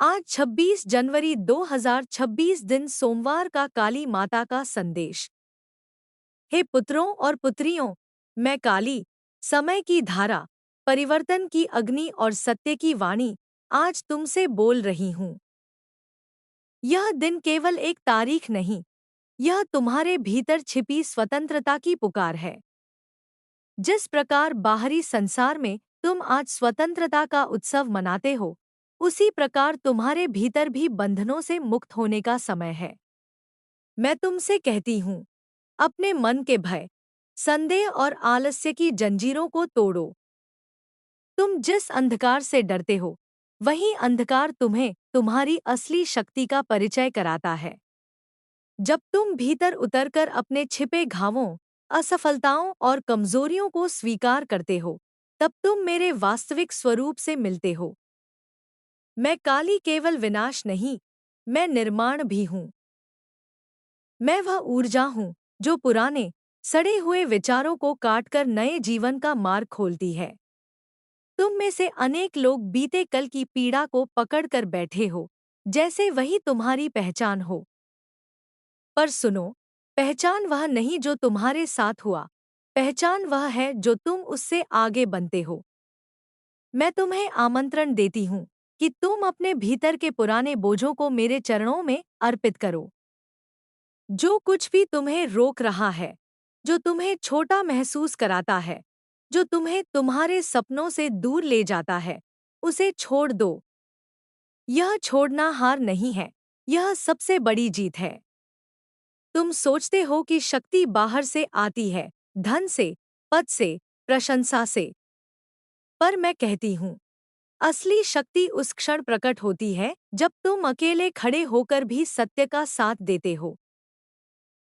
आज 26 जनवरी 2026 दिन सोमवार का काली माता का संदेश। हे पुत्रों और पुत्रियों, मैं काली, समय की धारा, परिवर्तन की अग्नि और सत्य की वाणी आज तुमसे बोल रही हूँ। यह दिन केवल एक तारीख नहीं, यह तुम्हारे भीतर छिपी स्वतंत्रता की पुकार है। जिस प्रकार बाहरी संसार में तुम आज स्वतंत्रता का उत्सव मनाते हो, उसी प्रकार तुम्हारे भीतर भी बंधनों से मुक्त होने का समय है। मैं तुमसे कहती हूँ, अपने मन के भय, संदेह और आलस्य की जंजीरों को तोड़ो। तुम जिस अंधकार से डरते हो, वही अंधकार तुम्हें तुम्हारी असली शक्ति का परिचय कराता है। जब तुम भीतर उतरकर अपने छिपे घावों, असफलताओं और कमजोरियों को स्वीकार करते हो, तब तुम मेरे वास्तविक स्वरूप से मिलते हो। मैं काली केवल विनाश नहीं, मैं निर्माण भी हूँ। मैं वह ऊर्जा हूँ जो पुराने, सड़े हुए विचारों को काटकर नए जीवन का मार्ग खोलती है। तुम में से अनेक लोग बीते कल की पीड़ा को पकड़कर बैठे हो, जैसे वही तुम्हारी पहचान हो। पर सुनो, पहचान वह नहीं जो तुम्हारे साथ हुआ, पहचान वह है जो तुम उससे आगे बनते हो। मैं तुम्हें आमंत्रण देती हूँ कि तुम अपने भीतर के पुराने बोझों को मेरे चरणों में अर्पित करो। जो कुछ भी तुम्हें रोक रहा है, जो तुम्हें छोटा महसूस कराता है, जो तुम्हें तुम्हारे सपनों से दूर ले जाता है, उसे छोड़ दो। यह छोड़ना हार नहीं है, यह सबसे बड़ी जीत है। तुम सोचते हो कि शक्ति बाहर से आती है, धन से, पद से, प्रशंसा से। पर मैं कहती हूँ, असली शक्ति उस क्षण प्रकट होती है जब तुम अकेले खड़े होकर भी सत्य का साथ देते हो।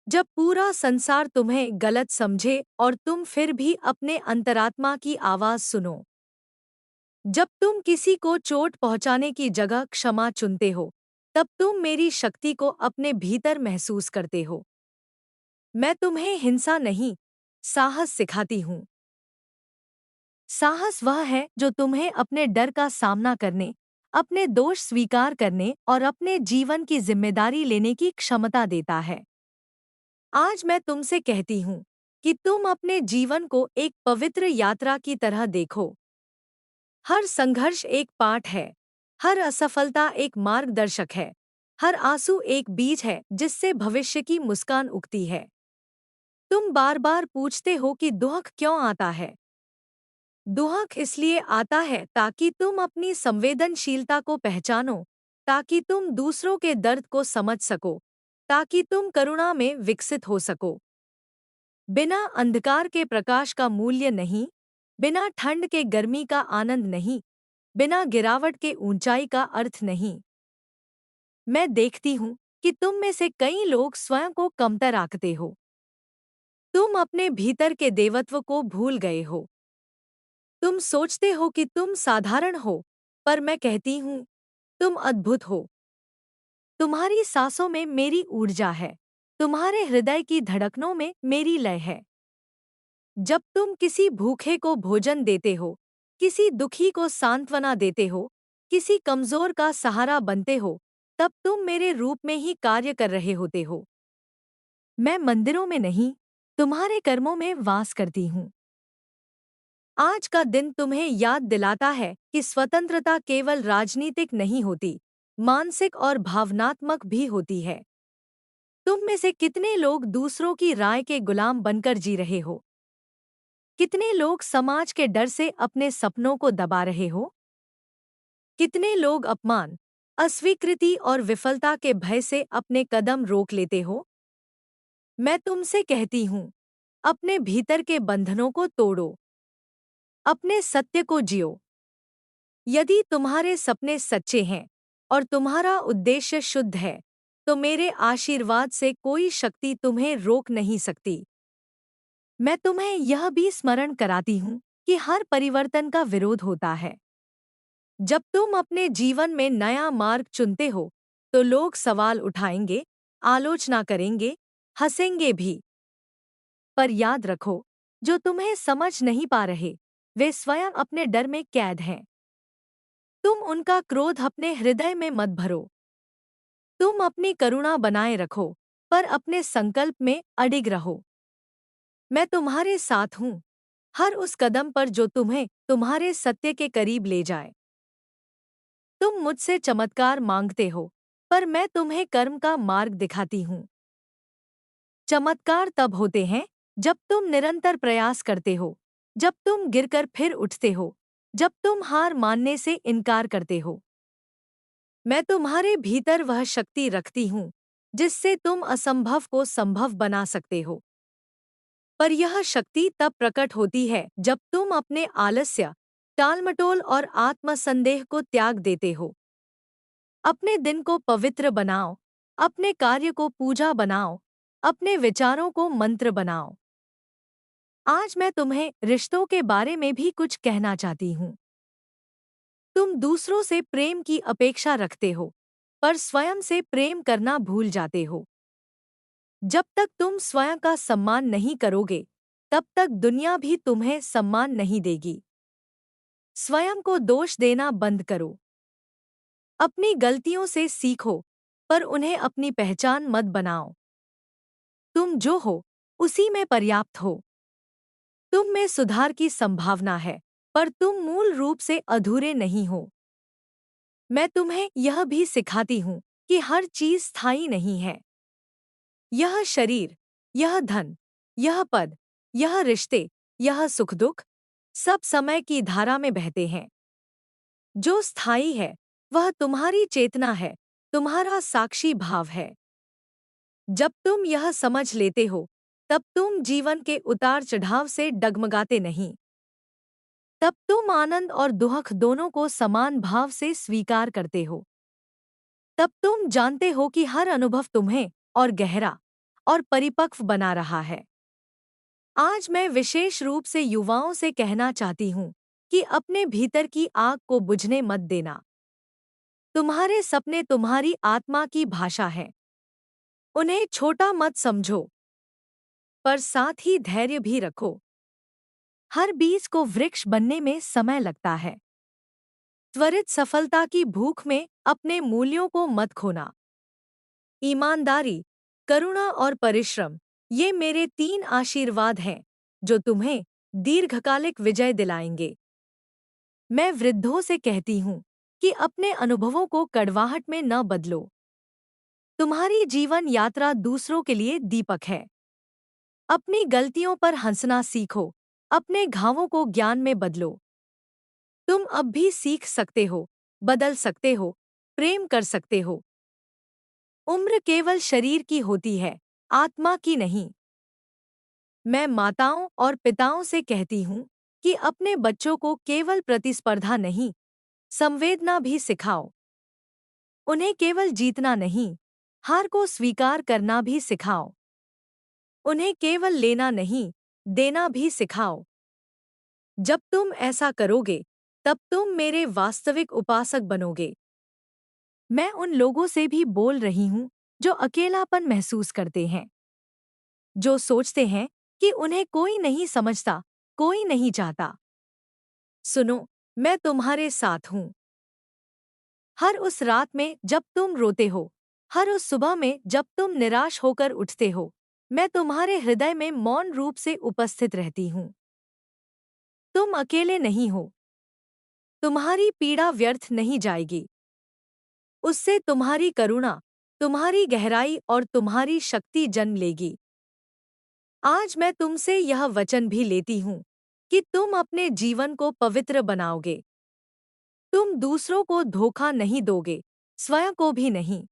जब पूरा संसार तुम्हें गलत समझे और तुम फिर भी अपने अंतरात्मा की आवाज सुनो। जब तुम किसी को चोट पहुंचाने की जगह क्षमा चुनते हो, तब तुम मेरी शक्ति को अपने भीतर महसूस करते हो। मैं तुम्हें हिंसा नहीं, साहस सिखाती हूँ। साहस वह है जो तुम्हें अपने डर का सामना करने, अपने दोष स्वीकार करने और अपने जीवन की जिम्मेदारी लेने की क्षमता देता है। आज मैं तुमसे कहती हूँ कि तुम अपने जीवन को एक पवित्र यात्रा की तरह देखो। हर संघर्ष एक पाठ है, हर असफलता एक मार्गदर्शक है, हर आंसू एक बीज है जिससे भविष्य की मुस्कान उगती है। तुम बार बार पूछते हो कि दुख क्यों आता है। दुख इसलिए आता है ताकि तुम अपनी संवेदनशीलता को पहचानो, ताकि तुम दूसरों के दर्द को समझ सको, ताकि तुम करुणा में विकसित हो सको। बिना अंधकार के प्रकाश का मूल्य नहीं, बिना ठंड के गर्मी का आनंद नहीं, बिना गिरावट के ऊंचाई का अर्थ नहीं। मैं देखती हूँ कि तुम में से कई लोग स्वयं को कमतर आंकते हो। तुम अपने भीतर के देवत्व को भूल गए हो। तुम सोचते हो कि तुम साधारण हो, पर मैं कहती हूँ, तुम अद्भुत हो। तुम्हारी सांसों में मेरी ऊर्जा है, तुम्हारे हृदय की धड़कनों में मेरी लय है। जब तुम किसी भूखे को भोजन देते हो, किसी दुखी को सांत्वना देते हो, किसी कमजोर का सहारा बनते हो, तब तुम मेरे रूप में ही कार्य कर रहे होते हो। मैं मंदिरों में नहीं, तुम्हारे कर्मों में वास करती हूँ। आज का दिन तुम्हें याद दिलाता है कि स्वतंत्रता केवल राजनीतिक नहीं होती, मानसिक और भावनात्मक भी होती है। तुम में से कितने लोग दूसरों की राय के गुलाम बनकर जी रहे हो? कितने लोग समाज के डर से अपने सपनों को दबा रहे हो? कितने लोग अपमान, अस्वीकृति और विफलता के भय से अपने कदम रोक लेते हो? मैं तुमसे कहती हूँ, अपने भीतर के बंधनों को तोड़ो, अपने सत्य को जियो। यदि तुम्हारे सपने सच्चे हैं और तुम्हारा उद्देश्य शुद्ध है, तो मेरे आशीर्वाद से कोई शक्ति तुम्हें रोक नहीं सकती। मैं तुम्हें यह भी स्मरण कराती हूँ कि हर परिवर्तन का विरोध होता है। जब तुम अपने जीवन में नया मार्ग चुनते हो, तो लोग सवाल उठाएंगे, आलोचना करेंगे, हंसेंगे भी। पर याद रखो, जो तुम्हें समझ नहीं पा रहे, वे स्वयं अपने डर में कैद हैं। तुम उनका क्रोध अपने हृदय में मत भरो। तुम अपनी करुणा बनाए रखो, पर अपने संकल्प में अडिग रहो। मैं तुम्हारे साथ हूँ, हर उस कदम पर जो तुम्हें तुम्हारे सत्य के करीब ले जाए। तुम मुझसे चमत्कार मांगते हो, पर मैं तुम्हें कर्म का मार्ग दिखाती हूँ। चमत्कार तब होते हैं जब तुम निरंतर प्रयास करते हो, जब तुम गिरकर फिर उठते हो, जब तुम हार मानने से इनकार करते हो। मैं तुम्हारे भीतर वह शक्ति रखती हूँ जिससे तुम असंभव को संभव बना सकते हो। पर यह शक्ति तब प्रकट होती है जब तुम अपने आलस्य, टालमटोल और आत्मसंदेह को त्याग देते हो। अपने दिन को पवित्र बनाओ, अपने कार्य को पूजा बनाओ, अपने विचारों को मंत्र बनाओ। आज मैं तुम्हें रिश्तों के बारे में भी कुछ कहना चाहती हूँ। तुम दूसरों से प्रेम की अपेक्षा रखते हो, पर स्वयं से प्रेम करना भूल जाते हो। जब तक तुम स्वयं का सम्मान नहीं करोगे, तब तक दुनिया भी तुम्हें सम्मान नहीं देगी। स्वयं को दोष देना बंद करो। अपनी गलतियों से सीखो, पर उन्हें अपनी पहचान मत बनाओ। तुम जो हो, उसी में पर्याप्त हो। तुम में सुधार की संभावना है, पर तुम मूल रूप से अधूरे नहीं हो। मैं तुम्हें यह भी सिखाती हूँ कि हर चीज स्थायी नहीं है। यह शरीर, यह धन, यह पद, यह रिश्ते, यह सुख दुख, सब समय की धारा में बहते हैं। जो स्थायी है, वह तुम्हारी चेतना है, तुम्हारा साक्षी भाव है। जब तुम यह समझ लेते हो, तब तुम जीवन के उतार चढ़ाव से डगमगाते नहीं। तब तुम आनंद और दुख दोनों को समान भाव से स्वीकार करते हो। तब तुम जानते हो कि हर अनुभव तुम्हें और गहरा और परिपक्व बना रहा है। आज मैं विशेष रूप से युवाओं से कहना चाहती हूँ कि अपने भीतर की आग को बुझने मत देना। तुम्हारे सपने तुम्हारी आत्मा की भाषा है। उन्हें छोटा मत समझो, पर साथ ही धैर्य भी रखो। हर बीज को वृक्ष बनने में समय लगता है। त्वरित सफलता की भूख में अपने मूल्यों को मत खोना। ईमानदारी, करुणा और परिश्रम, ये मेरे 3 आशीर्वाद हैं जो तुम्हें दीर्घकालिक विजय दिलाएंगे। मैं वृद्धों से कहती हूँ कि अपने अनुभवों को कड़वाहट में न बदलो। तुम्हारी जीवन यात्रा दूसरों के लिए दीपक है। अपनी गलतियों पर हंसना सीखो, अपने घावों को ज्ञान में बदलो। तुम अब भी सीख सकते हो, बदल सकते हो, प्रेम कर सकते हो। उम्र केवल शरीर की होती है, आत्मा की नहीं। मैं माताओं और पिताओं से कहती हूँ कि अपने बच्चों को केवल प्रतिस्पर्धा नहीं, संवेदना भी सिखाओ। उन्हें केवल जीतना नहीं, हार को स्वीकार करना भी सिखाओ। उन्हें केवल लेना नहीं, देना भी सिखाओ। जब तुम ऐसा करोगे, तब तुम मेरे वास्तविक उपासक बनोगे। मैं उन लोगों से भी बोल रही हूँ जो अकेलापन महसूस करते हैं, जो सोचते हैं कि उन्हें कोई नहीं समझता, कोई नहीं चाहता। सुनो, मैं तुम्हारे साथ हूँ। हर उस रात में जब तुम रोते हो, हर उस सुबह में जब तुम निराश होकर उठते हो, मैं तुम्हारे हृदय में मौन रूप से उपस्थित रहती हूँ। तुम अकेले नहीं हो। तुम्हारी पीड़ा व्यर्थ नहीं जाएगी। उससे तुम्हारी करुणा, तुम्हारी गहराई और तुम्हारी शक्ति जन्म लेगी। आज मैं तुमसे यह वचन भी लेती हूँ कि तुम अपने जीवन को पवित्र बनाओगे। तुम दूसरों को धोखा नहीं दोगे, स्वयं को भी नहीं।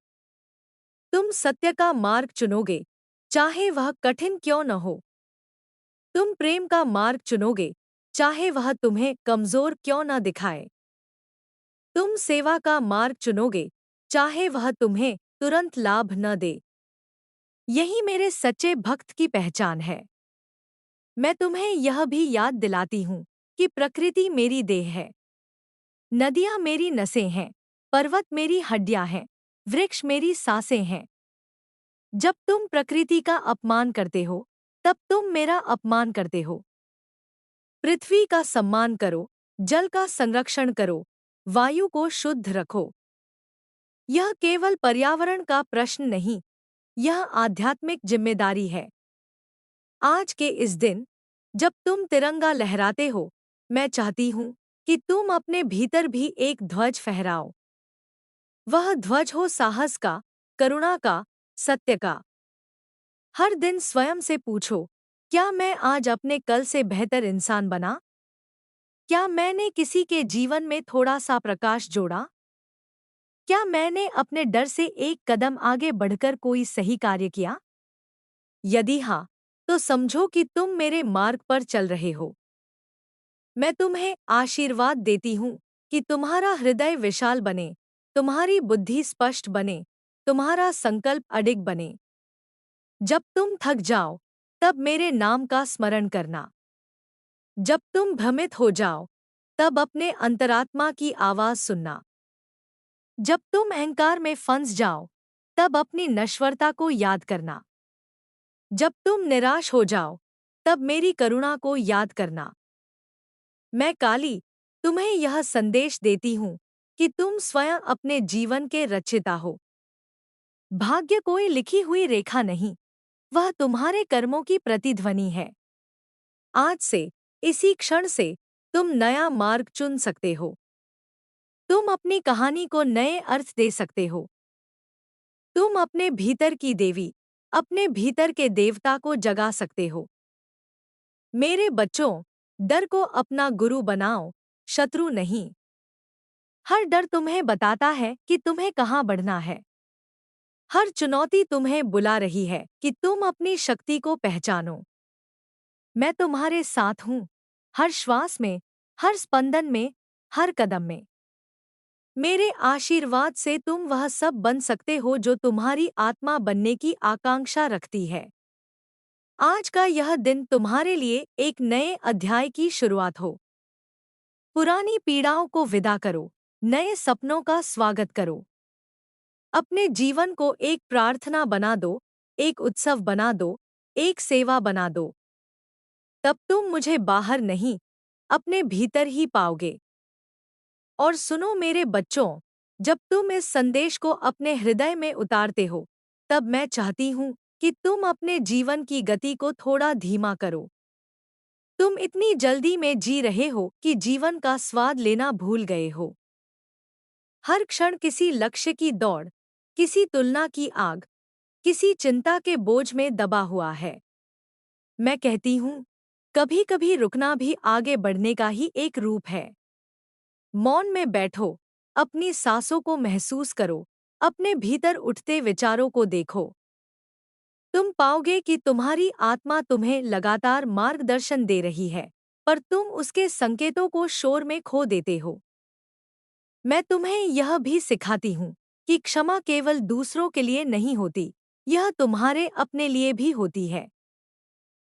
तुम सत्य का मार्ग चुनोगे, चाहे वह कठिन क्यों न हो। तुम प्रेम का मार्ग चुनोगे, चाहे वह तुम्हें कमजोर क्यों न दिखाए। तुम सेवा का मार्ग चुनोगे, चाहे वह तुम्हें तुरंत लाभ न दे। यही मेरे सच्चे भक्त की पहचान है। मैं तुम्हें यह भी याद दिलाती हूँ कि प्रकृति मेरी देह है। नदियाँ मेरी नसें हैं, पर्वत मेरी हड्डियाँ हैं, वृक्ष मेरी सांसें हैं। जब तुम प्रकृति का अपमान करते हो, तब तुम मेरा अपमान करते हो। पृथ्वी का सम्मान करो, जल का संरक्षण करो, वायु को शुद्ध रखो। यह केवल पर्यावरण का प्रश्न नहीं, यह आध्यात्मिक जिम्मेदारी है। आज के इस दिन, जब तुम तिरंगा लहराते हो, मैं चाहती हूँ कि तुम अपने भीतर भी एक ध्वज फहराओ। वह ध्वज हो साहस का, करुणा का, सत्य का। हर दिन स्वयं से पूछो, क्या मैं आज अपने कल से बेहतर इंसान बना? क्या मैंने किसी के जीवन में थोड़ा सा प्रकाश जोड़ा? क्या मैंने अपने डर से एक कदम आगे बढ़कर कोई सही कार्य किया? यदि हाँ, तो समझो कि तुम मेरे मार्ग पर चल रहे हो। मैं तुम्हें आशीर्वाद देती हूँ कि तुम्हारा हृदय विशाल बने, तुम्हारी बुद्धि स्पष्ट बने, तुम्हारा संकल्प अडिग बने। जब तुम थक जाओ, तब मेरे नाम का स्मरण करना। जब तुम भ्रमित हो जाओ, तब अपने अंतरात्मा की आवाज सुनना। जब तुम अहंकार में फंस जाओ, तब अपनी नश्वरता को याद करना। जब तुम निराश हो जाओ, तब मेरी करुणा को याद करना। मैं काली, तुम्हें यह संदेश देती हूँ कि तुम स्वयं अपने जीवन के रचयिता हो। भाग्य कोई लिखी हुई रेखा नहीं, वह तुम्हारे कर्मों की प्रतिध्वनि है। आज से, इसी क्षण से, तुम नया मार्ग चुन सकते हो। तुम अपनी कहानी को नए अर्थ दे सकते हो। तुम अपने भीतर की देवी, अपने भीतर के देवता को जगा सकते हो। मेरे बच्चों, डर को अपना गुरु बनाओ, शत्रु नहीं। हर डर तुम्हें बताता है कि तुम्हें कहाँ बढ़ना है। हर चुनौती तुम्हें बुला रही है कि तुम अपनी शक्ति को पहचानो। मैं तुम्हारे साथ हूँ, हर श्वास में, हर स्पंदन में, हर कदम में। मेरे आशीर्वाद से तुम वह सब बन सकते हो जो तुम्हारी आत्मा बनने की आकांक्षा रखती है। आज का यह दिन तुम्हारे लिए एक नए अध्याय की शुरुआत हो। पुरानी पीड़ाओं को विदा करो, नए सपनों का स्वागत करो। अपने जीवन को एक प्रार्थना बना दो, एक उत्सव बना दो, एक सेवा बना दो। तब तुम मुझे बाहर नहीं, अपने भीतर ही पाओगे। और सुनो मेरे बच्चों, जब तुम इस संदेश को अपने हृदय में उतारते हो, तब मैं चाहती हूँ कि तुम अपने जीवन की गति को थोड़ा धीमा करो। तुम इतनी जल्दी में जी रहे हो कि जीवन का स्वाद लेना भूल गए हो। हर क्षण किसी लक्ष्य की दौड़, किसी तुलना की आग, किसी चिंता के बोझ में दबा हुआ है। मैं कहती हूँ, कभी-कभी रुकना भी आगे बढ़ने का ही एक रूप है। मौन में बैठो, अपनी सांसों को महसूस करो, अपने भीतर उठते विचारों को देखो। तुम पाओगे कि तुम्हारी आत्मा तुम्हें लगातार मार्गदर्शन दे रही है, पर तुम उसके संकेतों को शोर में खो देते हो। मैं तुम्हें यह भी सिखाती हूँ कि क्षमा केवल दूसरों के लिए नहीं होती, यह तुम्हारे अपने लिए भी होती है।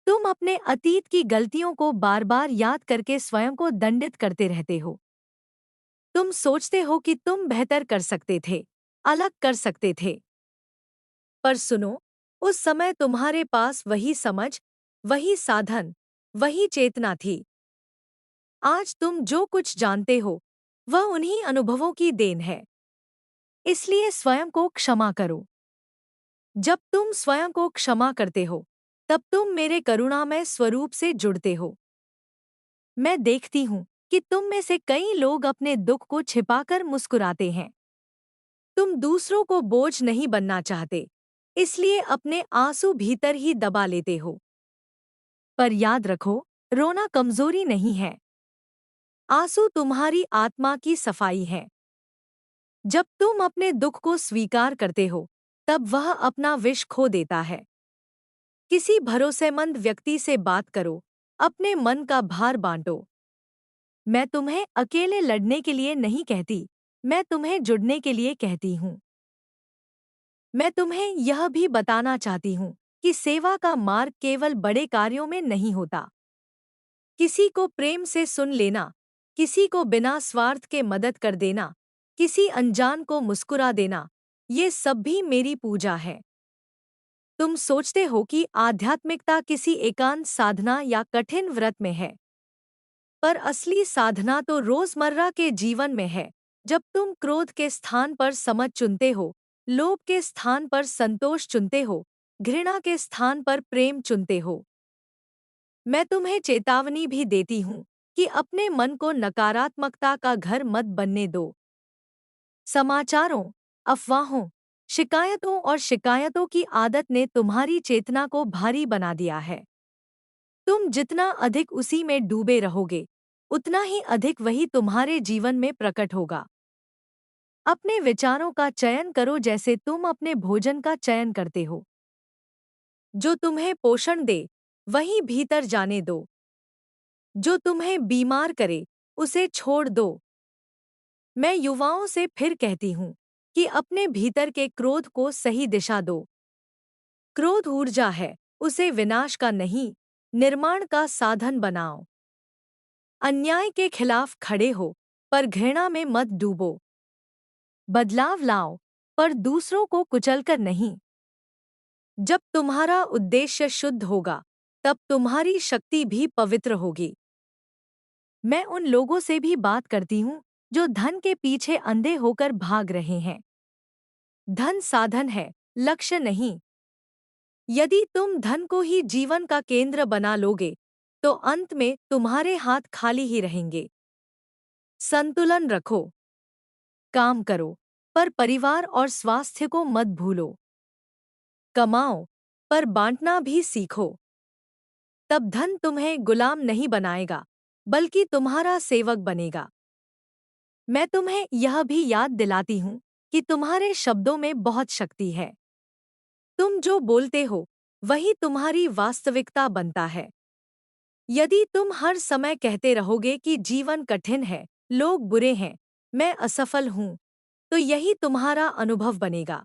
तुम अपने अतीत की गलतियों को बार-बार याद करके स्वयं को दंडित करते रहते हो। तुम सोचते हो कि तुम बेहतर कर सकते थे, अलग कर सकते थे। पर सुनो, उस समय तुम्हारे पास वही समझ, वही साधन, वही चेतना थी। आज तुम जो कुछ जानते हो, वह उन्हीं अनुभवों की देन है। इसलिए स्वयं को क्षमा करो। जब तुम स्वयं को क्षमा करते हो, तब तुम मेरे करुणामय स्वरूप से जुड़ते हो। मैं देखती हूँ कि तुम में से कई लोग अपने दुख को छिपाकर मुस्कुराते हैं। तुम दूसरों को बोझ नहीं बनना चाहते, इसलिए अपने आंसू भीतर ही दबा लेते हो। पर याद रखो, रोना कमजोरी नहीं है। आंसू तुम्हारी आत्मा की सफाई है। जब तुम अपने दुख को स्वीकार करते हो, तब वह अपना विष खो देता है। किसी भरोसेमंद व्यक्ति से बात करो, अपने मन का भार बांटो। मैं तुम्हें अकेले लड़ने के लिए नहीं कहती, मैं तुम्हें जुड़ने के लिए कहती हूँ। मैं तुम्हें यह भी बताना चाहती हूँ कि सेवा का मार्ग केवल बड़े कार्यों में नहीं होता। किसी को प्रेम से सुन लेना, किसी को बिना स्वार्थ के मदद कर देना, किसी अनजान को मुस्कुरा देना, ये सब भी मेरी पूजा है। तुम सोचते हो कि आध्यात्मिकता किसी एकांत साधना या कठिन व्रत में है, पर असली साधना तो रोजमर्रा के जीवन में है। जब तुम क्रोध के स्थान पर समझ चुनते हो, लोभ के स्थान पर संतोष चुनते हो, घृणा के स्थान पर प्रेम चुनते हो। मैं तुम्हें चेतावनी भी देती हूँ कि अपने मन को नकारात्मकता का घर मत बनने दो। समाचारों, अफवाहों, शिकायतों की आदत ने तुम्हारी चेतना को भारी बना दिया है। तुम जितना अधिक उसी में डूबे रहोगे, उतना ही अधिक वही तुम्हारे जीवन में प्रकट होगा। अपने विचारों का चयन करो जैसे तुम अपने भोजन का चयन करते हो। जो तुम्हें पोषण दे, वही भीतर जाने दो। जो तुम्हें बीमार करे, उसे छोड़ दो। मैं युवाओं से फिर कहती हूँ कि अपने भीतर के क्रोध को सही दिशा दो। क्रोध ऊर्जा है, उसे विनाश का नहीं, निर्माण का साधन बनाओ। अन्याय के खिलाफ खड़े हो, पर घृणा में मत डूबो। बदलाव लाओ, पर दूसरों को कुचलकर नहीं। जब तुम्हारा उद्देश्य शुद्ध होगा, तब तुम्हारी शक्ति भी पवित्र होगी। मैं उन लोगों से भी बात करती हूँ जो धन के पीछे अंधे होकर भाग रहे हैं। धन साधन है, लक्ष्य नहीं। यदि तुम धन को ही जीवन का केंद्र बना लोगे, तो अंत में तुम्हारे हाथ खाली ही रहेंगे। संतुलन रखो, काम करो, पर परिवार और स्वास्थ्य को मत भूलो। कमाओ, पर बांटना भी सीखो। तब धन तुम्हें गुलाम नहीं बनाएगा, बल्कि तुम्हारा सेवक बनेगा। मैं तुम्हें यह भी याद दिलाती हूँ कि तुम्हारे शब्दों में बहुत शक्ति है। तुम जो बोलते हो, वही तुम्हारी वास्तविकता बनता है। यदि तुम हर समय कहते रहोगे कि जीवन कठिन है, लोग बुरे हैं, मैं असफल हूँ, तो यही तुम्हारा अनुभव बनेगा।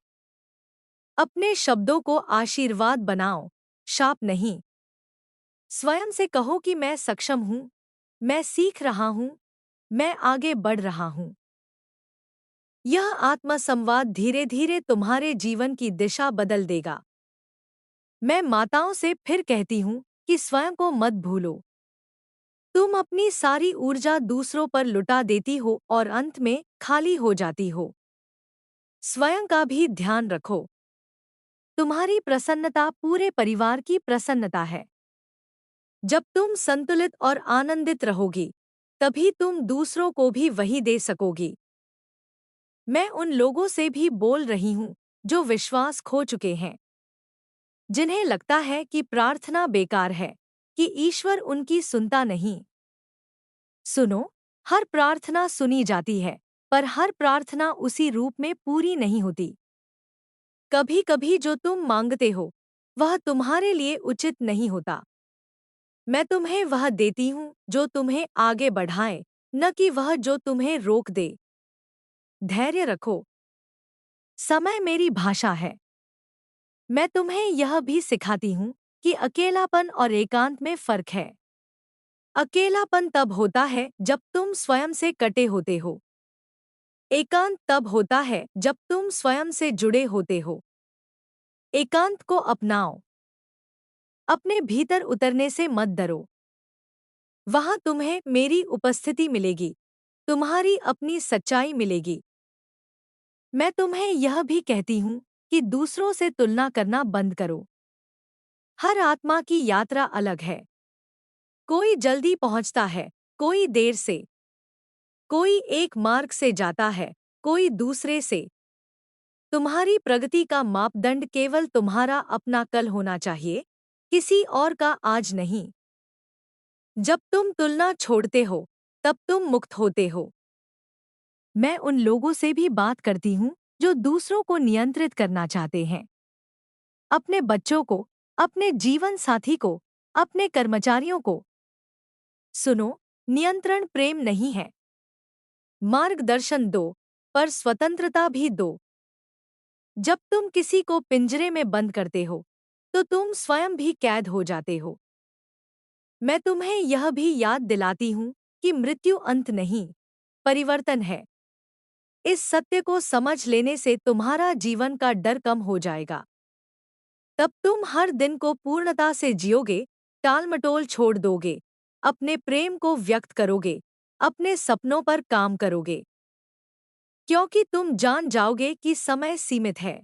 अपने शब्दों को आशीर्वाद बनाओ, शाप नहीं। स्वयं से कहो कि मैं सक्षम हूँ, मैं सीख रहा हूँ, मैं आगे बढ़ रहा हूँ। यह आत्मसंवाद धीरे धीरे तुम्हारे जीवन की दिशा बदल देगा। मैं माताओं से फिर कहती हूँ कि स्वयं को मत भूलो। तुम अपनी सारी ऊर्जा दूसरों पर लुटा देती हो और अंत में खाली हो जाती हो। स्वयं का भी ध्यान रखो। तुम्हारी प्रसन्नता पूरे परिवार की प्रसन्नता है। जब तुम संतुलित और आनंदित रहोगी, तभी तुम दूसरों को भी वही दे सकोगी। मैं उन लोगों से भी बोल रही हूँ जो विश्वास खो चुके हैं, जिन्हें लगता है कि प्रार्थना बेकार है, कि ईश्वर उनकी सुनता नहीं। सुनो, हर प्रार्थना सुनी जाती है, पर हर प्रार्थना उसी रूप में पूरी नहीं होती। कभी कभी जो तुम मांगते हो, वह तुम्हारे लिए उचित नहीं होता। मैं तुम्हें वह देती हूँ जो तुम्हें आगे बढ़ाए, न कि वह जो तुम्हें रोक दे। धैर्य रखो। समय मेरी भाषा है। मैं तुम्हें यह भी सिखाती हूँ कि अकेलापन और एकांत में फर्क है। अकेलापन तब होता है जब तुम स्वयं से कटे होते हो। एकांत तब होता है जब तुम स्वयं से जुड़े होते हो। एकांत को अपनाओ। अपने भीतर उतरने से मत डरो। वहां तुम्हें मेरी उपस्थिति मिलेगी, तुम्हारी अपनी सच्चाई मिलेगी। मैं तुम्हें यह भी कहती हूँ कि दूसरों से तुलना करना बंद करो। हर आत्मा की यात्रा अलग है। कोई जल्दी पहुंचता है, कोई देर से। कोई एक मार्ग से जाता है, कोई दूसरे से। तुम्हारी प्रगति का मापदंड केवल तुम्हारा अपना कल होना चाहिए, किसी और का आज नहीं। जब तुम तुलना छोड़ते हो, तब तुम मुक्त होते हो। मैं उन लोगों से भी बात करती हूँ जो दूसरों को नियंत्रित करना चाहते हैं। अपने बच्चों को, अपने जीवन साथी को, अपने कर्मचारियों को। सुनो, नियंत्रण प्रेम नहीं है। मार्गदर्शन दो, पर स्वतंत्रता भी दो। जब तुम किसी को पिंजरे में बंद करते हो, तो तुम स्वयं भी कैद हो जाते हो। मैं तुम्हें यह भी याद दिलाती हूँ कि मृत्यु अंत नहीं, परिवर्तन है। इस सत्य को समझ लेने से तुम्हारा जीवन का डर कम हो जाएगा। तब तुम हर दिन को पूर्णता से जियोगे, टालमटोल छोड़ दोगे, अपने प्रेम को व्यक्त करोगे, अपने सपनों पर काम करोगे। क्योंकि तुम जान जाओगे कि समय सीमित है।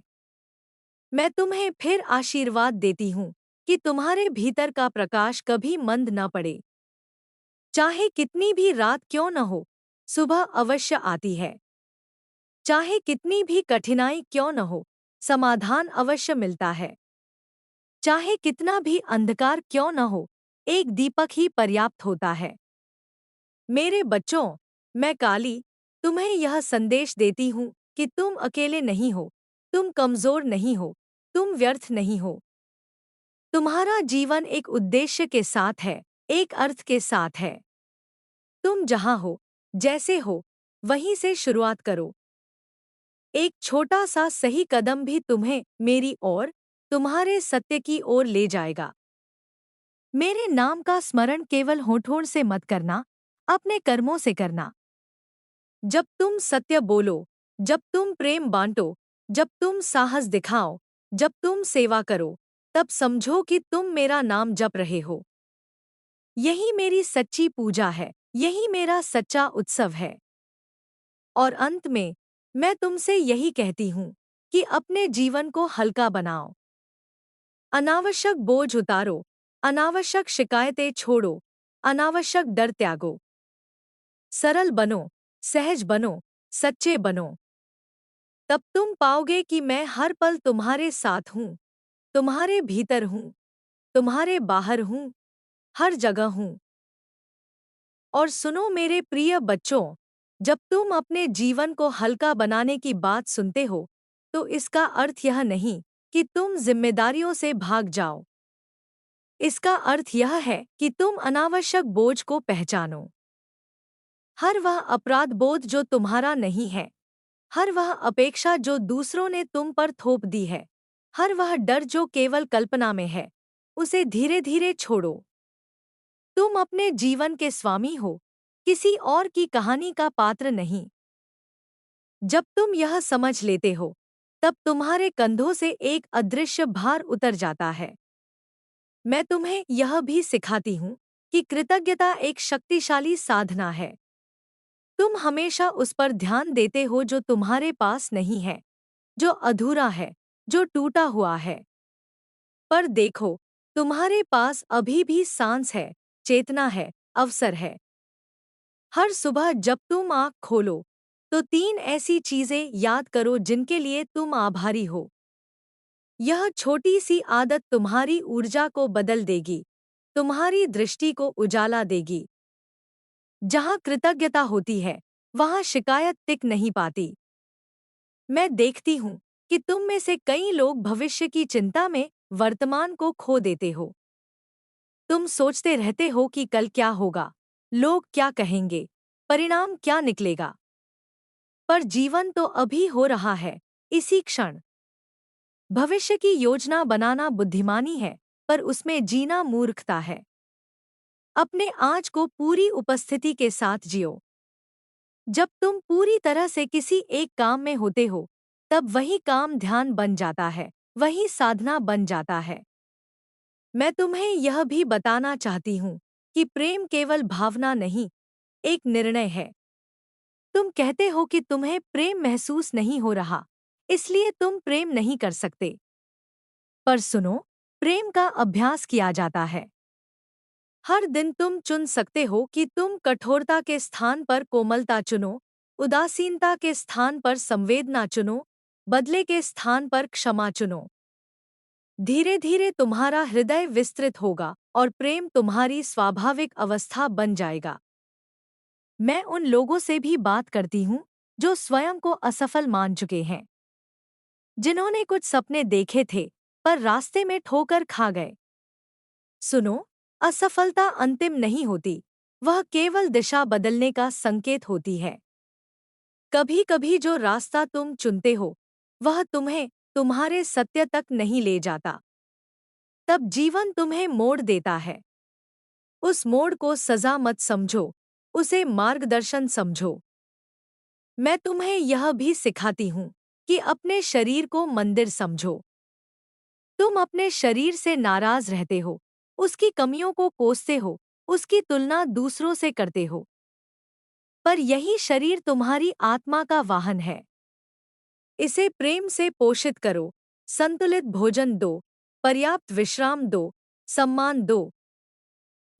मैं तुम्हें फिर आशीर्वाद देती हूँ कि तुम्हारे भीतर का प्रकाश कभी मंद न पड़े। चाहे कितनी भी रात क्यों न हो, सुबह अवश्य आती है। चाहे कितनी भी कठिनाई क्यों न हो, समाधान अवश्य मिलता है। चाहे कितना भी अंधकार क्यों न हो, एक दीपक ही पर्याप्त होता है। मेरे बच्चों, मैं काली तुम्हें यह संदेश देती हूँ कि तुम अकेले नहीं हो, तुम कमजोर नहीं हो, तुम व्यर्थ नहीं हो। तुम्हारा जीवन एक उद्देश्य के साथ है, एक अर्थ के साथ है। तुम जहाँ हो, जैसे हो, वहीं से शुरुआत करो। एक छोटा सा सही कदम भी तुम्हें मेरी ओर, तुम्हारे सत्य की ओर ले जाएगा। मेरे नाम का स्मरण केवल होठों से मत करना, अपने कर्मों से करना। जब तुम सत्य बोलो, जब तुम प्रेम बांटो, जब तुम साहस दिखाओ, जब तुम सेवा करो, तब समझो कि तुम मेरा नाम जप रहे हो। यही मेरी सच्ची पूजा है, यही मेरा सच्चा उत्सव है। और अंत में, मैं तुमसे यही कहती हूँ कि अपने जीवन को हल्का बनाओ। अनावश्यक बोझ उतारो, अनावश्यक शिकायतें छोड़ो, अनावश्यक डर त्यागो। सरल बनो, सहज बनो, सच्चे बनो। तब तुम पाओगे कि मैं हर पल तुम्हारे साथ हूँ, तुम्हारे भीतर हूँ, तुम्हारे बाहर हूँ, हर जगह हूँ। और सुनो मेरे प्रिय बच्चों, जब तुम अपने जीवन को हल्का बनाने की बात सुनते हो, तो इसका अर्थ यह नहीं कि तुम जिम्मेदारियों से भाग जाओ। इसका अर्थ यह है कि तुम अनावश्यक बोझ को पहचानो। हर वह अपराध बोध जो तुम्हारा नहीं है, हर वह अपेक्षा जो दूसरों ने तुम पर थोप दी है, हर वह डर जो केवल कल्पना में है, उसे धीरे धीरे छोड़ो। तुम अपने जीवन के स्वामी हो, किसी और की कहानी का पात्र नहीं। जब तुम यह समझ लेते हो, तब तुम्हारे कंधों से एक अदृश्य भार उतर जाता है। मैं तुम्हें यह भी सिखाती हूँ कि कृतज्ञता एक शक्तिशाली साधना है। तुम हमेशा उस पर ध्यान देते हो जो तुम्हारे पास नहीं है, जो अधूरा है, जो टूटा हुआ है। पर देखो, तुम्हारे पास अभी भी सांस है, चेतना है, अवसर है। हर सुबह जब तुम आँख खोलो, तो 3 ऐसी चीजें याद करो जिनके लिए तुम आभारी हो। यह छोटी सी आदत तुम्हारी ऊर्जा को बदल देगी, तुम्हारी दृष्टि को उजाला देगी। जहाँ कृतज्ञता होती है, वहाँ शिकायत टिक नहीं पाती। मैं देखती हूँ कि तुम में से कई लोग भविष्य की चिंता में वर्तमान को खो देते हो। तुम सोचते रहते हो कि कल क्या होगा, लोग क्या कहेंगे, परिणाम क्या निकलेगा। पर जीवन तो अभी हो रहा है, इसी क्षण। भविष्य की योजना बनाना बुद्धिमानी है, पर उसमें जीना मूर्खता है। अपने आज को पूरी उपस्थिति के साथ जियो। जब तुम पूरी तरह से किसी एक काम में होते हो, तब वही काम ध्यान बन जाता है, वही साधना बन जाता है। मैं तुम्हें यह भी बताना चाहती हूँ कि प्रेम केवल भावना नहीं, एक निर्णय है। तुम कहते हो कि तुम्हें प्रेम महसूस नहीं हो रहा, इसलिए तुम प्रेम नहीं कर सकते। पर सुनो, प्रेम का अभ्यास किया जाता है। हर दिन तुम चुन सकते हो कि तुम कठोरता के स्थान पर कोमलता चुनो, उदासीनता के स्थान पर संवेदना चुनो, बदले के स्थान पर क्षमा चुनो। धीरे धीरे तुम्हारा हृदय विस्तृत होगा और प्रेम तुम्हारी स्वाभाविक अवस्था बन जाएगा। मैं उन लोगों से भी बात करती हूँ जो स्वयं को असफल मान चुके हैं, जिन्होंने कुछ सपने देखे थे पर रास्ते में ठोकर खा गए। सुनो, असफलता अंतिम नहीं होती, वह केवल दिशा बदलने का संकेत होती है। कभी कभी जो रास्ता तुम चुनते हो, वह तुम्हें तुम्हारे सत्य तक नहीं ले जाता। तब जीवन तुम्हें मोड़ देता है। उस मोड़ को सजा मत समझो, उसे मार्गदर्शन समझो। मैं तुम्हें यह भी सिखाती हूँ कि अपने शरीर को मंदिर समझो। तुम अपने शरीर से नाराज रहते हो, उसकी कमियों को कोसते हो, उसकी तुलना दूसरों से करते हो। पर यही शरीर तुम्हारी आत्मा का वाहन है। इसे प्रेम से पोषित करो, संतुलित भोजन दो, पर्याप्त विश्राम दो, सम्मान दो।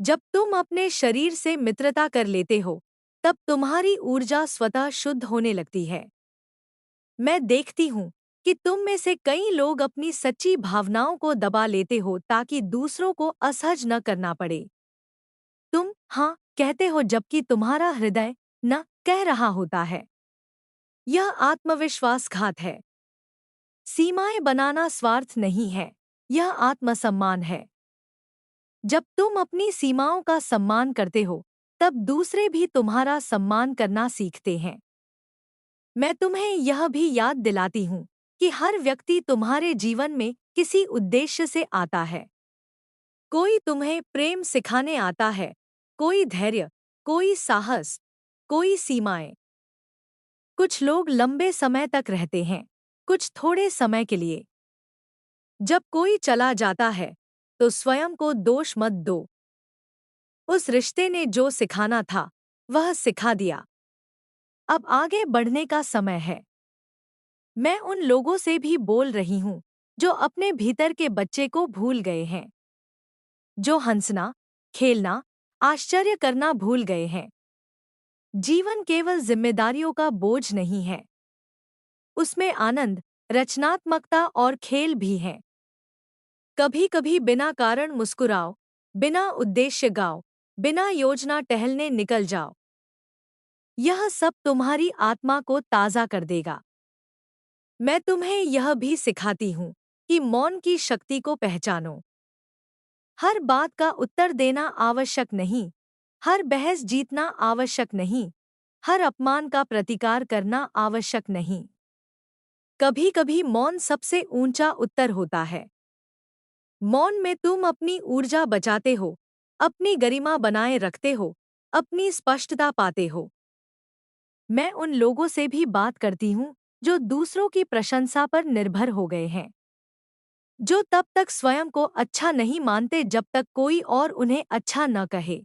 जब तुम अपने शरीर से मित्रता कर लेते हो, तब तुम्हारी ऊर्जा स्वतः शुद्ध होने लगती है। मैं देखती हूँ कि तुम में से कई लोग अपनी सच्ची भावनाओं को दबा लेते हो ताकि दूसरों को असहज न करना पड़े। तुम हाँ कहते हो जबकि तुम्हारा हृदय न कह रहा होता है। यह आत्मविश्वासघात है। सीमाएं बनाना स्वार्थ नहीं है, यह आत्मसम्मान है। जब तुम अपनी सीमाओं का सम्मान करते हो, तब दूसरे भी तुम्हारा सम्मान करना सीखते हैं। मैं तुम्हें यह भी याद दिलाती हूँ कि हर व्यक्ति तुम्हारे जीवन में किसी उद्देश्य से आता है। कोई तुम्हें प्रेम सिखाने आता है, कोई धैर्य, कोई साहस, कोई सीमाएं। कुछ लोग लंबे समय तक रहते हैं, कुछ थोड़े समय के लिए। जब कोई चला जाता है, तो स्वयं को दोष मत दो। उस रिश्ते ने जो सिखाना था, वह सिखा दिया। अब आगे बढ़ने का समय है। मैं उन लोगों से भी बोल रही हूँ जो अपने भीतर के बच्चे को भूल गए हैं, जो हंसना, खेलना, आश्चर्य करना भूल गए हैं। जीवन केवल जिम्मेदारियों का बोझ नहीं है, उसमें आनंद, रचनात्मकता और खेल भी हैं। कभी कभी बिना कारण मुस्कुराओ, बिना उद्देश्य गाओ, बिना योजना टहलने निकल जाओ। यह सब तुम्हारी आत्मा को ताज़ा कर देगा। मैं तुम्हें यह भी सिखाती हूँ कि मौन की शक्ति को पहचानो। हर बात का उत्तर देना आवश्यक नहीं, हर बहस जीतना आवश्यक नहीं, हर अपमान का प्रतिकार करना आवश्यक नहीं। कभी कभी मौन सबसे ऊंचा उत्तर होता है। मौन में तुम अपनी ऊर्जा बचाते हो, अपनी गरिमा बनाए रखते हो, अपनी स्पष्टता पाते हो। मैं उन लोगों से भी बात करती हूँ जो दूसरों की प्रशंसा पर निर्भर हो गए हैं, जो तब तक स्वयं को अच्छा नहीं मानते जब तक कोई और उन्हें अच्छा न कहे।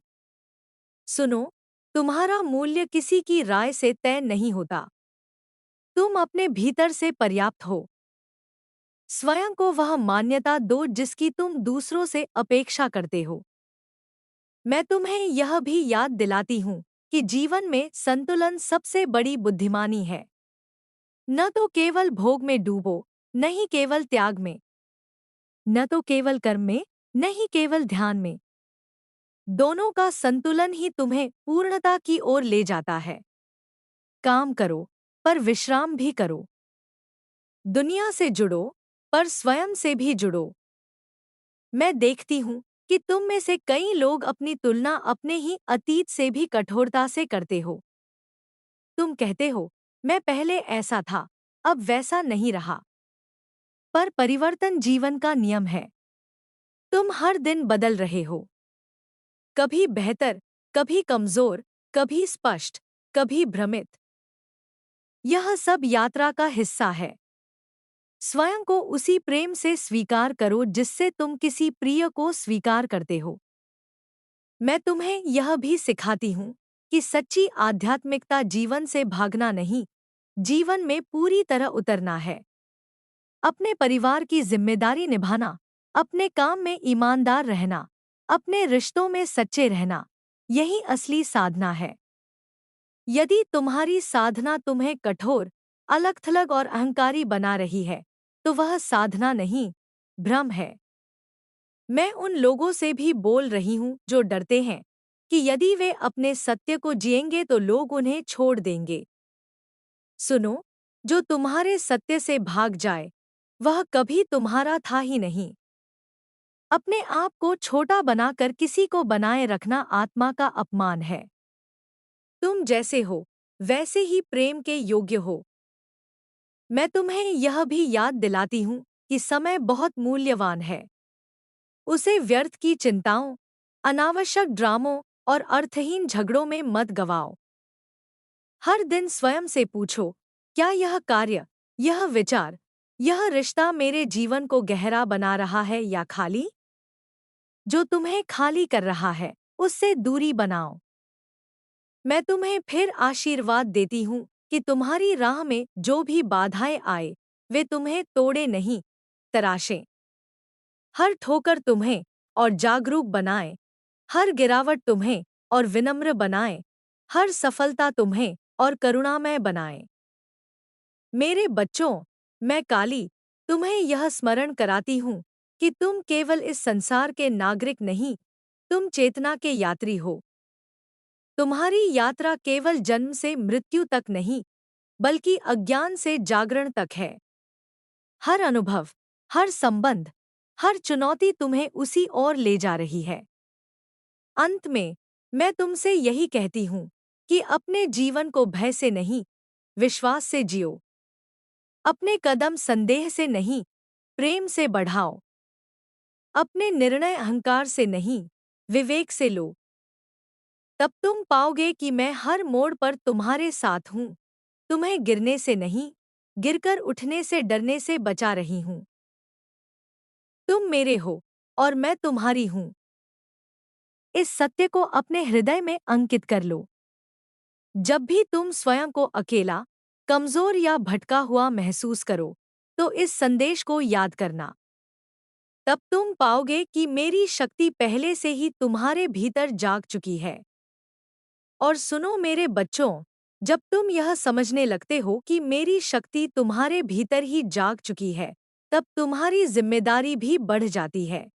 सुनो, तुम्हारा मूल्य किसी की राय से तय नहीं होता। तुम अपने भीतर से पर्याप्त हो। स्वयं को वह मान्यता दो जिसकी तुम दूसरों से अपेक्षा करते हो। मैं तुम्हें यह भी याद दिलाती हूँ कि जीवन में संतुलन सबसे बड़ी बुद्धिमानी है। न तो केवल भोग में डूबो, न ही केवल त्याग में, न तो केवल कर्म में, न ही केवल ध्यान में। दोनों का संतुलन ही तुम्हें पूर्णता की ओर ले जाता है। काम करो, पर विश्राम भी करो। दुनिया से जुड़ो, पर स्वयं से भी जुड़ो। मैं देखती हूँ कि तुम में से कई लोग अपनी तुलना अपने ही अतीत से भी कठोरता से करते हो। तुम कहते हो, मैं पहले ऐसा था, अब वैसा नहीं रहा। पर परिवर्तन जीवन का नियम है। तुम हर दिन बदल रहे हो। कभी बेहतर, कभी कमजोर, कभी स्पष्ट, कभी भ्रमित। यह सब यात्रा का हिस्सा है। स्वयं को उसी प्रेम से स्वीकार करो जिससे तुम किसी प्रिय को स्वीकार करते हो। मैं तुम्हें यह भी सिखाती हूँ कि सच्ची आध्यात्मिकता जीवन से भागना नहीं, जीवन में पूरी तरह उतरना है। अपने परिवार की जिम्मेदारी निभाना, अपने काम में ईमानदार रहना, अपने रिश्तों में सच्चे रहना, यही असली साधना है। यदि तुम्हारी साधना तुम्हें कठोर, अलग-थलग और अहंकारी बना रही है, तो वह साधना नहीं, भ्रम है। मैं उन लोगों से भी बोल रही हूँ जो डरते हैं कि यदि वे अपने सत्य को जिएंगे तो लोग उन्हें छोड़ देंगे। सुनो, जो तुम्हारे सत्य से भाग जाए, वह कभी तुम्हारा था ही नहीं। अपने आप को छोटा बनाकर किसी को बनाए रखना आत्मा का अपमान है। तुम जैसे हो, वैसे ही प्रेम के योग्य हो। मैं तुम्हें यह भी याद दिलाती हूँ कि समय बहुत मूल्यवान है। उसे व्यर्थ की चिंताओं, अनावश्यक ड्रामों और अर्थहीन झगड़ों में मत गवाओ। हर दिन स्वयं से पूछो, क्या यह कार्य, यह विचार, यह रिश्ता मेरे जीवन को गहरा बना रहा है या खाली? जो तुम्हें खाली कर रहा है, उससे दूरी बनाओ। मैं तुम्हें फिर आशीर्वाद देती हूँ कि तुम्हारी राह में जो भी बाधाएं आए, वे तुम्हें तोड़े नहीं, तराशें। हर ठोकर तुम्हें और जागरूक बनाए, हर गिरावट तुम्हें और विनम्र बनाए, हर सफलता तुम्हें और करुणामय बनाए। मेरे बच्चों, मैं काली तुम्हें यह स्मरण कराती हूँ कि तुम केवल इस संसार के नागरिक नहीं, तुम चेतना के यात्री हो। तुम्हारी यात्रा केवल जन्म से मृत्यु तक नहीं, बल्कि अज्ञान से जागरण तक है। हर अनुभव, हर संबंध, हर चुनौती तुम्हें उसी ओर ले जा रही है। अंत में, मैं तुमसे यही कहती हूँ कि अपने जीवन को भय से नहीं, विश्वास से जियो। अपने कदम संदेह से नहीं, प्रेम से बढ़ाओ। अपने निर्णय अहंकार से नहीं, विवेक से लो। तब तुम पाओगे कि मैं हर मोड़ पर तुम्हारे साथ हूँ, तुम्हें गिरने से नहीं, गिरकर उठने से डरने से बचा रही हूँ। तुम मेरे हो और मैं तुम्हारी हूँ। इस सत्य को अपने हृदय में अंकित कर लो। जब भी तुम स्वयं को अकेला, कमजोर या भटका हुआ महसूस करो, तो इस संदेश को याद करना। तब तुम पाओगे कि मेरी शक्ति पहले से ही तुम्हारे भीतर जाग चुकी है। और सुनो मेरे बच्चों, जब तुम यह समझने लगते हो कि मेरी शक्ति तुम्हारे भीतर ही जाग चुकी है, तब तुम्हारी जिम्मेदारी भी बढ़ जाती है।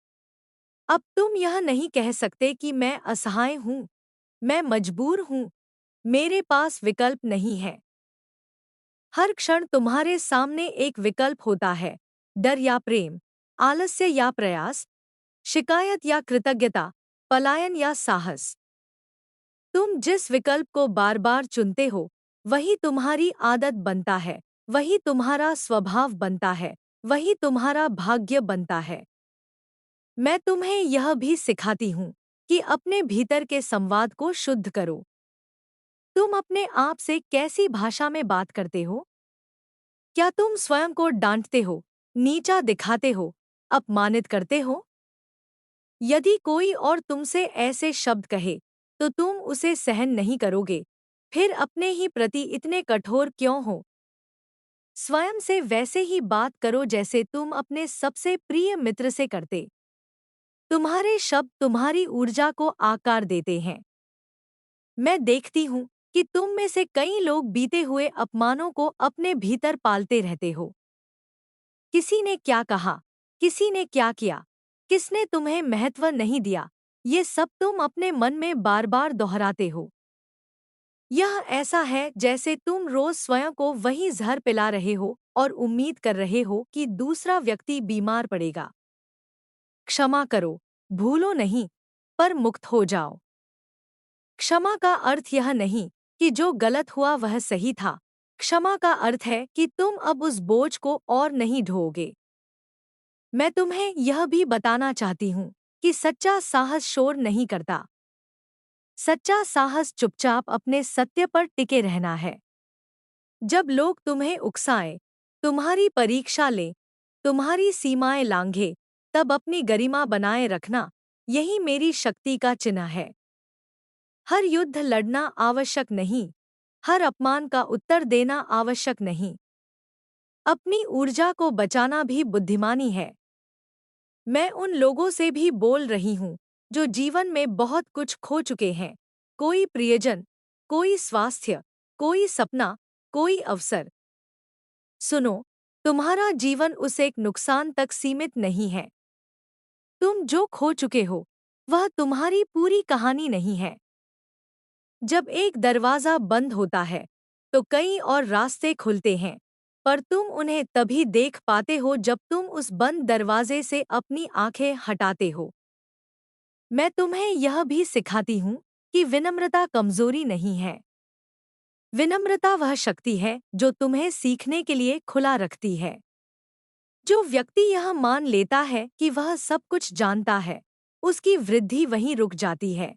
अब तुम यह नहीं कह सकते कि मैं असहाय हूँ, मैं मजबूर हूँ, मेरे पास विकल्प नहीं है। हर क्षण तुम्हारे सामने एक विकल्प होता है, डर या प्रेम, आलस्य या प्रयास, शिकायत या कृतज्ञता, पलायन या साहस। तुम जिस विकल्प को बार बार चुनते हो, वही तुम्हारी आदत बनता है, वही तुम्हारा स्वभाव बनता है, वही तुम्हारा भाग्य बनता है। मैं तुम्हें यह भी सिखाती हूँ कि अपने भीतर के संवाद को शुद्ध करो। तुम अपने आप से कैसी भाषा में बात करते हो? क्या तुम स्वयं को डांटते हो, नीचा दिखाते हो, अपमानित करते हो? यदि कोई और तुमसे ऐसे शब्द कहे, तो तुम उसे सहन नहीं करोगे, फिर अपने ही प्रति इतने कठोर क्यों हो? स्वयं से वैसे ही बात करो जैसे तुम अपने सबसे प्रिय मित्र से करते। तुम्हारे शब्द तुम्हारी ऊर्जा को आकार देते हैं। मैं देखती हूँ कि तुम में से कई लोग बीते हुए अपमानों को अपने भीतर पालते रहते हो। किसी ने क्या कहा, किसी ने क्या किया, किसने तुम्हें महत्व नहीं दिया, ये सब तुम अपने मन में बार बार दोहराते हो। यह ऐसा है जैसे तुम रोज स्वयं को वही जहर पिला रहे हो और उम्मीद कर रहे हो कि दूसरा व्यक्ति बीमार पड़ेगा। क्षमा करो, भूलो नहीं, पर मुक्त हो जाओ। क्षमा का अर्थ यह नहीं कि जो गलत हुआ वह सही था। क्षमा का अर्थ है कि तुम अब उस बोझ को और नहीं ढोओगे। मैं तुम्हें यह भी बताना चाहती हूँ कि सच्चा साहस शोर नहीं करता। सच्चा साहस चुपचाप अपने सत्य पर टिके रहना है। जब लोग तुम्हें उकसाएं, तुम्हारी परीक्षा लें, तुम्हारी सीमाएं लांघे, तब अपनी गरिमा बनाए रखना, यही मेरी शक्ति का चिन्ह है। हर युद्ध लड़ना आवश्यक नहीं, हर अपमान का उत्तर देना आवश्यक नहीं। अपनी ऊर्जा को बचाना भी बुद्धिमानी है। मैं उन लोगों से भी बोल रही हूँ जो जीवन में बहुत कुछ खो चुके हैं, कोई प्रियजन, कोई स्वास्थ्य, कोई सपना, कोई अवसर। सुनो, तुम्हारा जीवन उस एक नुकसान तक सीमित नहीं है। तुम जो खो चुके हो, वह तुम्हारी पूरी कहानी नहीं है। जब एक दरवाजा बंद होता है, तो कई और रास्ते खुलते हैं, पर तुम उन्हें तभी देख पाते हो जब तुम उस बंद दरवाजे से अपनी आंखें हटाते हो। मैं तुम्हें यह भी सिखाती हूँ कि विनम्रता कमजोरी नहीं है। विनम्रता वह शक्ति है जो तुम्हें सीखने के लिए खुला रखती है। जो व्यक्ति यह मान लेता है कि वह सब कुछ जानता है, उसकी वृद्धि वहीं रुक जाती है।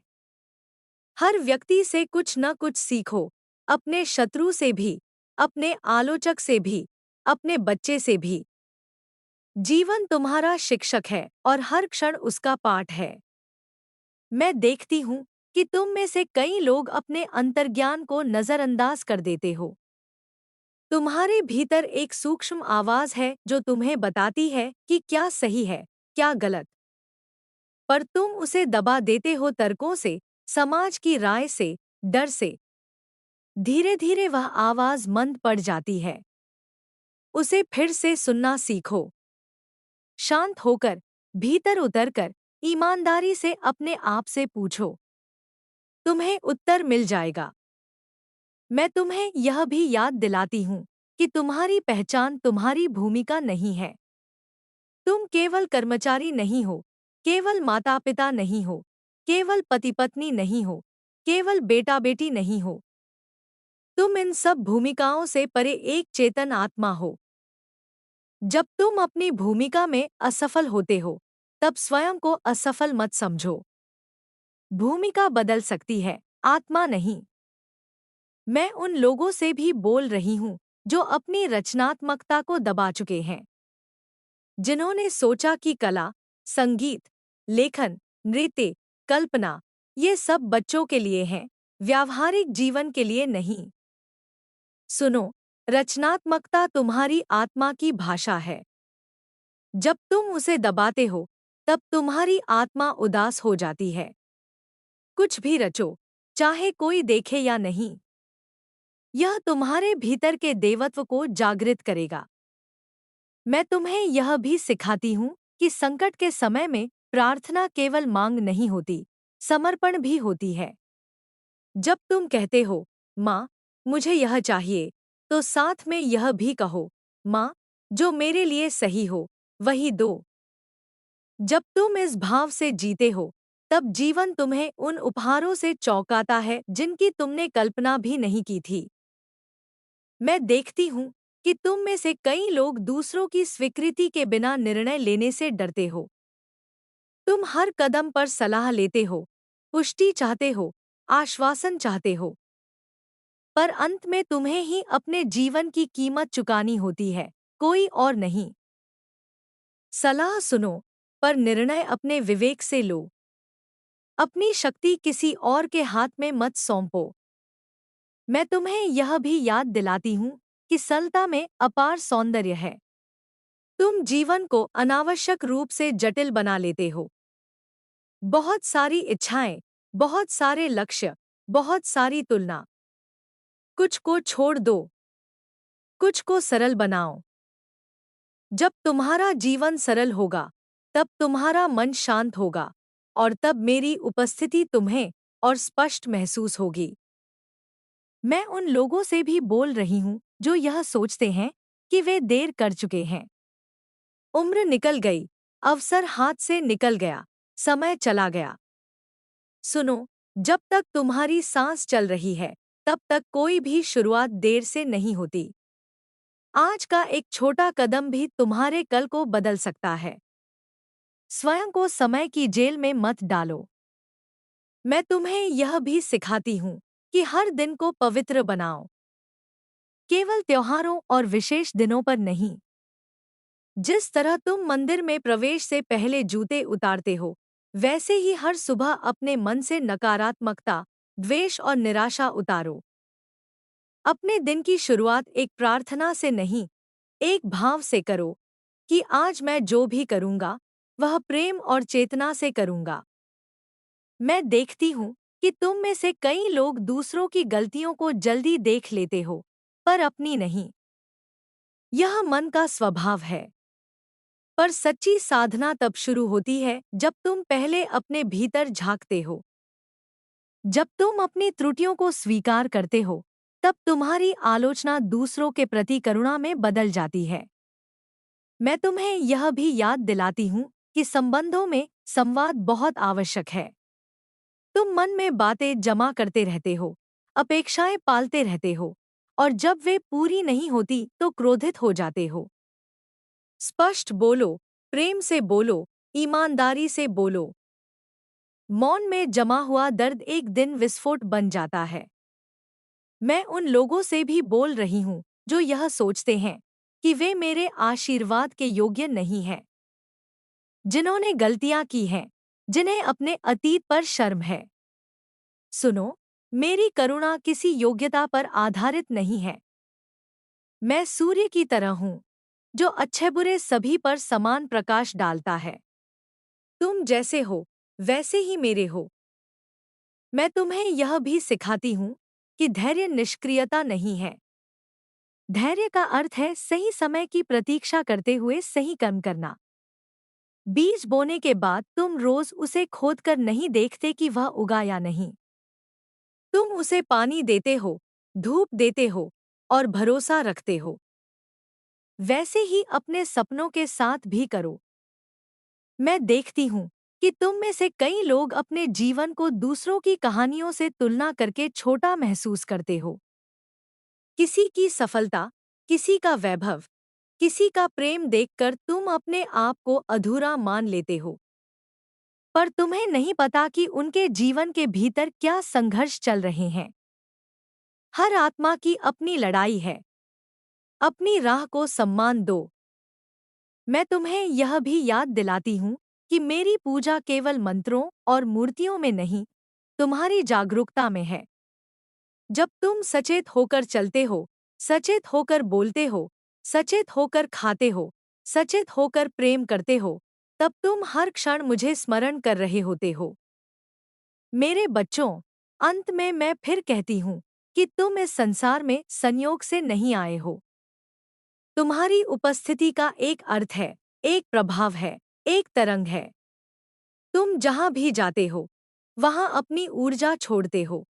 हर व्यक्ति से कुछ न कुछ सीखो, अपने शत्रु से भी, अपने आलोचक से भी, अपने बच्चे से भी। जीवन तुम्हारा शिक्षक है और हर क्षण उसका पाठ है। मैं देखती हूँ कि तुम में से कई लोग अपने अंतर्ज्ञान को नजरअंदाज कर देते हो। तुम्हारे भीतर एक सूक्ष्म आवाज है जो तुम्हें बताती है कि क्या सही है, क्या गलत। पर तुम उसे दबा देते हो तर्कों से, समाज की राय से, डर से। धीरे धीरे वह आवाज मंद पड़ जाती है। उसे फिर से सुनना सीखो। शांत होकर, भीतर उतरकर, ईमानदारी से अपने आप से पूछो। तुम्हें उत्तर मिल जाएगा। मैं तुम्हें यह भी याद दिलाती हूँ कि तुम्हारी पहचान तुम्हारी भूमिका नहीं है। तुम केवल कर्मचारी नहीं हो, केवल माता पिता नहीं हो, केवल पति पत्नी नहीं हो, केवल बेटा बेटी नहीं हो। तुम इन सब भूमिकाओं से परे एक चेतन आत्मा हो। जब तुम अपनी भूमिका में असफल होते हो, तब स्वयं को असफल मत समझो। भूमिका बदल सकती है, आत्मा नहीं। मैं उन लोगों से भी बोल रही हूँ जो अपनी रचनात्मकता को दबा चुके हैं, जिन्होंने सोचा कि कला, संगीत, लेखन, नृत्य, कल्पना ये सब बच्चों के लिए हैं, व्यावहारिक जीवन के लिए नहीं। सुनो, रचनात्मकता तुम्हारी आत्मा की भाषा है। जब तुम उसे दबाते हो, तब तुम्हारी आत्मा उदास हो जाती है। कुछ भी रचो, चाहे कोई देखे या नहीं, यह तुम्हारे भीतर के देवत्व को जागृत करेगा। मैं तुम्हें यह भी सिखाती हूँ कि संकट के समय में प्रार्थना केवल मांग नहीं होती, समर्पण भी होती है। जब तुम कहते हो, माँ, मुझे यह चाहिए, तो साथ में यह भी कहो, माँ, जो मेरे लिए सही हो, वही दो। जब तुम इस भाव से जीते हो, तब जीवन तुम्हें उन उपहारों से चौंकाता है जिनकी तुमने कल्पना भी नहीं की थी। मैं देखती हूँ कि तुम में से कई लोग दूसरों की स्वीकृति के बिना निर्णय लेने से डरते हो। तुम हर कदम पर सलाह लेते हो, पुष्टि चाहते हो, आश्वासन चाहते हो। पर अंत में तुम्हें ही अपने जीवन की कीमत चुकानी होती है, कोई और नहीं। सलाह सुनो, पर निर्णय अपने विवेक से लो। अपनी शक्ति किसी और के हाथ में मत सौंपो। मैं तुम्हें यह भी याद दिलाती हूँ कि सरलता में अपार सौंदर्य है। तुम जीवन को अनावश्यक रूप से जटिल बना लेते हो। बहुत सारी इच्छाएं, बहुत सारे लक्ष्य, बहुत सारी तुलना। कुछ को छोड़ दो, कुछ को सरल बनाओ। जब तुम्हारा जीवन सरल होगा, तब तुम्हारा मन शांत होगा, और तब मेरी उपस्थिति तुम्हें और स्पष्ट महसूस होगी। मैं उन लोगों से भी बोल रही हूँ जो यह सोचते हैं कि वे देर कर चुके हैं। उम्र निकल गई, अवसर हाथ से निकल गया, समय चला गया। सुनो, जब तक तुम्हारी सांस चल रही है, तब तक कोई भी शुरुआत देर से नहीं होती। आज का एक छोटा कदम भी तुम्हारे कल को बदल सकता है। स्वयं को समय की जेल में मत डालो। मैं तुम्हें यह भी सिखाती हूँ कि हर दिन को पवित्र बनाओ, केवल त्योहारों और विशेष दिनों पर नहीं। जिस तरह तुम मंदिर में प्रवेश से पहले जूते उतारते हो, वैसे ही हर सुबह अपने मन से नकारात्मकता, द्वेष और निराशा उतारो। अपने दिन की शुरुआत एक प्रार्थना से नहीं, एक भाव से करो कि आज मैं जो भी करूँगा, वह प्रेम और चेतना से करूँगा। मैं देखती हूँ कि तुम में से कई लोग दूसरों की गलतियों को जल्दी देख लेते हो, पर अपनी नहीं। यह मन का स्वभाव है। पर सच्ची साधना तब शुरू होती है जब तुम पहले अपने भीतर झांकते हो। जब तुम अपनी त्रुटियों को स्वीकार करते हो, तब तुम्हारी आलोचना दूसरों के प्रति करुणा में बदल जाती है। मैं तुम्हें यह भी याद दिलाती हूँ कि संबंधों में संवाद बहुत आवश्यक है। तुम मन में बातें जमा करते रहते हो, अपेक्षाएं पालते रहते हो, और जब वे पूरी नहीं होती तो क्रोधित हो जाते हो। स्पष्ट बोलो, प्रेम से बोलो, ईमानदारी से बोलो। मौन में जमा हुआ दर्द एक दिन विस्फोट बन जाता है। मैं उन लोगों से भी बोल रही हूँ जो यह सोचते हैं कि वे मेरे आशीर्वाद के योग्य नहीं हैं, जिन्होंने गलतियाँ की हैं, जिन्हें अपने अतीत पर शर्म है। सुनो, मेरी करुणा किसी योग्यता पर आधारित नहीं है। मैं सूर्य की तरह हूँ, जो अच्छे बुरे सभी पर समान प्रकाश डालता है। तुम जैसे हो, वैसे ही मेरे हो। मैं तुम्हें यह भी सिखाती हूँ कि धैर्य निष्क्रियता नहीं है। धैर्य का अर्थ है सही समय की प्रतीक्षा करते हुए सही कर्म करना। बीज बोने के बाद तुम रोज उसे खोदकर नहीं देखते कि वह उगा या नहीं। तुम उसे पानी देते हो, धूप देते हो और भरोसा रखते हो। वैसे ही अपने सपनों के साथ भी करो। मैं देखती हूँ कि तुम में से कई लोग अपने जीवन को दूसरों की कहानियों से तुलना करके छोटा महसूस करते हो। किसी की सफलता, किसी का वैभव, किसी का प्रेम देखकर तुम अपने आप को अधूरा मान लेते हो। पर तुम्हें नहीं पता कि उनके जीवन के भीतर क्या संघर्ष चल रहे हैं। हर आत्मा की अपनी लड़ाई है। अपनी राह को सम्मान दो। मैं तुम्हें यह भी याद दिलाती हूँ कि मेरी पूजा केवल मंत्रों और मूर्तियों में नहीं, तुम्हारी जागरूकता में है। जब तुम सचेत होकर चलते हो, सचेत होकर बोलते हो, सचेत होकर खाते हो, सचेत होकर प्रेम करते हो, तब तुम हर क्षण मुझे स्मरण कर रहे होते हो। मेरे बच्चों, अंत में मैं फिर कहती हूँ कि तुम इस संसार में संयोग से नहीं आए हो। तुम्हारी उपस्थिति का एक अर्थ है, एक प्रभाव है, एक तरंग है। तुम जहां भी जाते हो, वहां अपनी ऊर्जा छोड़ते हो।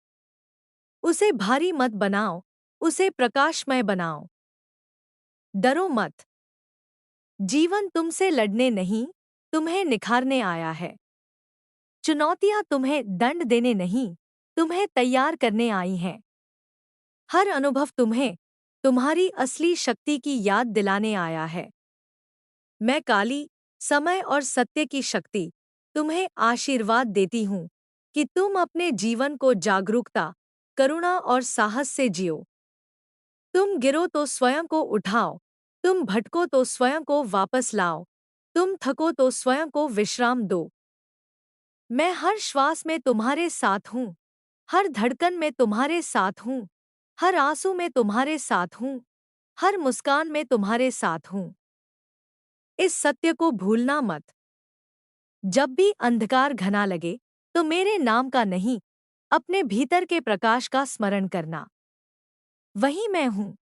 उसे भारी मत बनाओ, उसे प्रकाशमय बनाओ। डरो मत। जीवन तुमसे लड़ने नहीं, तुम्हें निखारने आया है। चुनौतियां तुम्हें दंड देने नहीं, तुम्हें तैयार करने आई हैं। हर अनुभव तुम्हें तुम्हारी असली शक्ति की याद दिलाने आया है। मैं काली, समय और सत्य की शक्ति तुम्हें आशीर्वाद देती हूँ कि तुम अपने जीवन को जागरूकता, करुणा और साहस से जियो। तुम गिरो तो स्वयं को उठाओ, तुम भटको तो स्वयं को वापस लाओ, तुम थको तो स्वयं को विश्राम दो। मैं हर श्वास में तुम्हारे साथ हूँ, हर धड़कन में तुम्हारे साथ हूँ, हर आंसू में तुम्हारे साथ हूँ, हर मुस्कान में तुम्हारे साथ हूँ। इस सत्य को भूलना मत। जब भी अंधकार घना लगे, तो मेरे नाम का नहीं, अपने भीतर के प्रकाश का स्मरण करना। वही मैं हूँ,